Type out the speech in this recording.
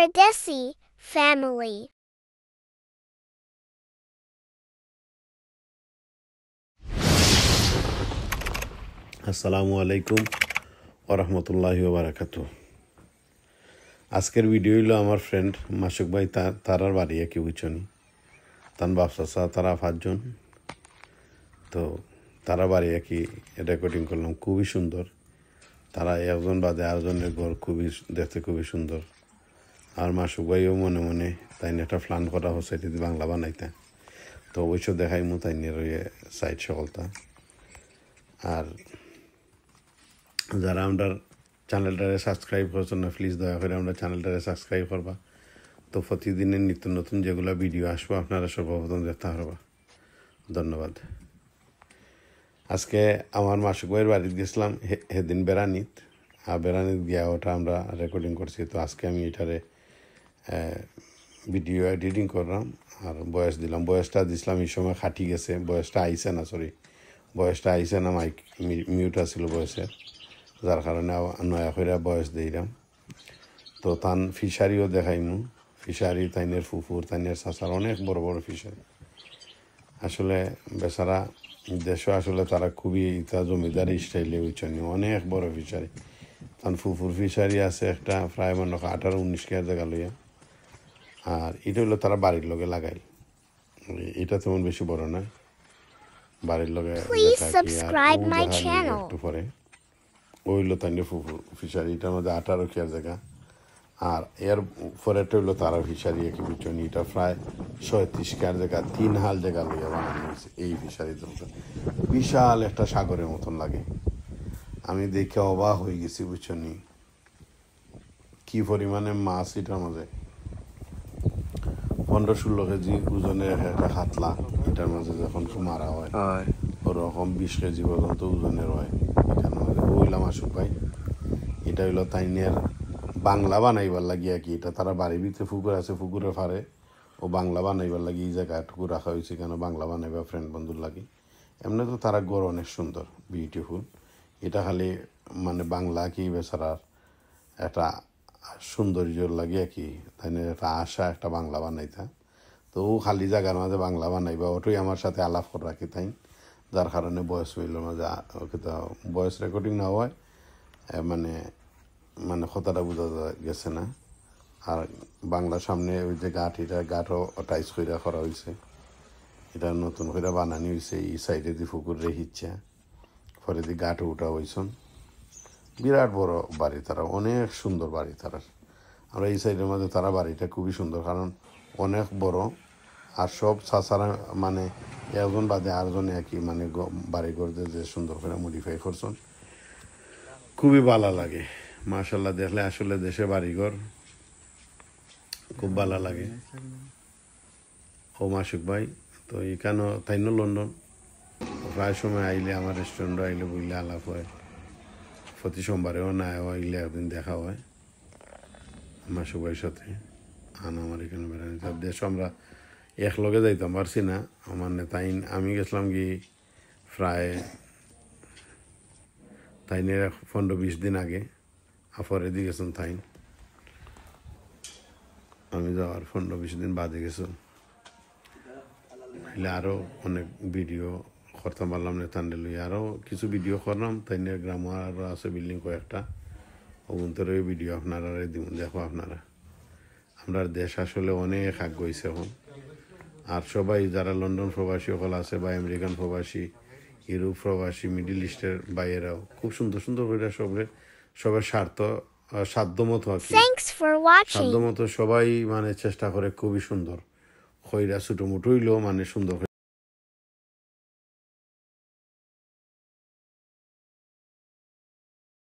Paradesi family. আসসালামু আলাইকুম ওয়া রাহমাতুল্লাহি ওয়া বারাকাতুহু। আজকের ভিডিও হলো আমার ফ্রেন্ড মাসুক ভাই তারার বাড়ি কি বুঝছনি তান বাপসা তারা 5 জন। তো তারা বাড়ি কি রেকর্ডিং করলাম, খুবই সুন্দর। তারা একজন বাদে আরেকজনের ঘর খুবই দেখতে খুবই সুন্দর। আর মাসুক ভাইও মনে মনে তাই একটা প্ল্যান করা হচ্ছে যদি বাংলা বানাইতে, তো অবশ্য দেখাইমু তাই নিয়ে সাইড সকলটা। আর যারা আমরা চ্যানেলটারে সাবস্ক্রাইব করছেন না, প্লিজ দয়া করে আমরা চ্যানেলটারে সাবস্ক্রাইব করবা। তো প্রতিদিনের নিত্য নতুন যেগুলো ভিডিও আসবো আপনারা সর্বপ্রথম দেখতে পারবা। ধন্যবাদ। আজকে আমার মাসুক ভাইয়ের বাড়িতে গেছিলাম সেদিন বেড়ানিত, আর বেড়ানিত গিয়া ওটা আমরা রেকর্ডিং করছি। তো আজকে আমি এটারে ভিডিও এডিটিং করলাম আর বয়স দিলাম। বয়সটা দিছিলাম এই সময় খাটি গেছে, বয়সটা আইসে না মাইক মিউট আছিল বয়সের, যার কারণে নয়া করে বয়স দিলাম। তো তান ফিশারিও দেখাইমু, ফিশারি তাইনের ফুফুর তাইনের চাচার অনেক বড় বড় ফিশারি। আসলে বেচারা দেশও আসলে তারা খুবই ইতা জমিদারি স্টাইলে উচ্চনি, অনেক বড় ফিশারি। তান ফুফুর ফিশারি আছে একটা প্রায় মনে 18-19 কেয়ার জায়গা লইয়া। আর এটা হলো তারা বাড়ির লগে লাগাই, এটা তেমন বেশি বড় নয়, বাড়ির লগে একটু পরে ওইলো তাইনের ফুফুর ফিশারি। এটার মধ্যে 18 কেয়ার জায়গা। আর এর পরেটা হইলো তারা ফিশারি একই বিচনি, এটা প্রায় 37 কেয়ার জায়গা, 3 হাল জায়গা লইয়া বানানো হয়েছে। এই ফিশারি বিশাল একটা সাগরের মতন লাগে। আমি দেখে অবাক হয়ে গেছি বুঝছনি কি পরিমাণে মাছ এটার মাঝে। 15-16 কেজি ওজনের একটা কাতলা এটার মাঝে যখন মারা হয় ওরকম 20 কেজি পর্যন্ত ওজনের হয় এটার মাঝে। ওইলাম মাসুক ভাই, এটা হইলো তাইনের বাংলা বানাইবার লাগিয়া কি, এটা তারা বাড়ির ভিতরে পুকুর আছে, পুকুরের ফারে ও বাংলা বানাইবার লাগি এই জায়গাটুকু রাখা হয়েছে, কেন বাংলা বানাইবা ফ্রেন্ড বন্ধুর লাগি। এমনি তো তারা গড় অনেক সুন্দর বিউটিফুল। এটা খালি মানে বাংলা কি বেচারার একটা সৌন্দর্যর লাগিয়া কি তাই একটা আশা একটা বাংলা বানাইতা। তো ও খালি জায়গার মাঝে বাংলা বানাইবা, ওটাই আমার সাথে আলাপ করে রাখি তাই, যার কারণে বয়স হইল মাঝে ওকে তো ভয়েস রেকর্ডিং না হয় মানে কথাটা বোঝা গেছে না। আর বাংলার সামনে ওই যে গাঠও টাইস করা হয়েছে, এটা নতুন করে বানানি হয়েছে। এই সাইডে দিয়ে পুকুর রেহিচ্ছে, পরে দিয়ে গাঠও উঠা হয়েছেন। বিরাট বড় বাড়ি তারা, অনেক সুন্দর বাড়ি তারা। আমরা এই সাইডের মধ্যে তারা বাড়িটা খুবই সুন্দর, কারণ অনেক বড়। আর সব চাচারা মানে একজন বাদে আরেকজন একই মানে বাড়ি করতে যে সুন্দর করে মডিফাই করছেন, খুবই ভালো লাগে। মাশাল্লাহ, দেখলে আসলে দেশে বাড়িঘর খুব ভালো লাগে। ও মাসুক ভাই তো এখানেও তাইনো লন্ডন প্রায় সময় আইলে আমার রেস্টুরেন্টে আইলে বইলে আলাপ হয়, প্রতি সোমবারেও না আইলে একদিন দেখা হয় মাসুক ভাইয়ের সাথে। আমার এখানে বেড়ানি দেশ আমরা একলগে যাইতাম পারছি না আমার তাই আমি গেছিলাম কি প্রায় তাইনের 15-20 দিন আগে, পরে দিয়ে গেছেন তাইন, আমি যাওয়ার 15-20 দিন বাদে গেছেন। এলে আরও অনেক ভিডিও করতে পারলাম না তান্ডে লই, আরও কিছু ভিডিও করলাম তাইনের গ্রাম আরও আছে বিল্ডিং কয়েকটা, ওগুন্তরের ভিডিও আপনারা দিব, দেখো আপনারা। আমরা দেশ আসলে অনেক আগ গইছে এখন। আর সবাই যারা লন্ডন প্রবাসী সকল আছে বা আমেরিকান প্রবাসী, ইউরোপ প্রবাসী, মিডিল ইস্টের বাইরেও খুব সুন্দর সুন্দর করে সবার সাধ্যমতো সবাই মানে চেষ্টা করে খুবই সুন্দর খৈরা ছোটো মোটো হইলেও মানে সুন্দর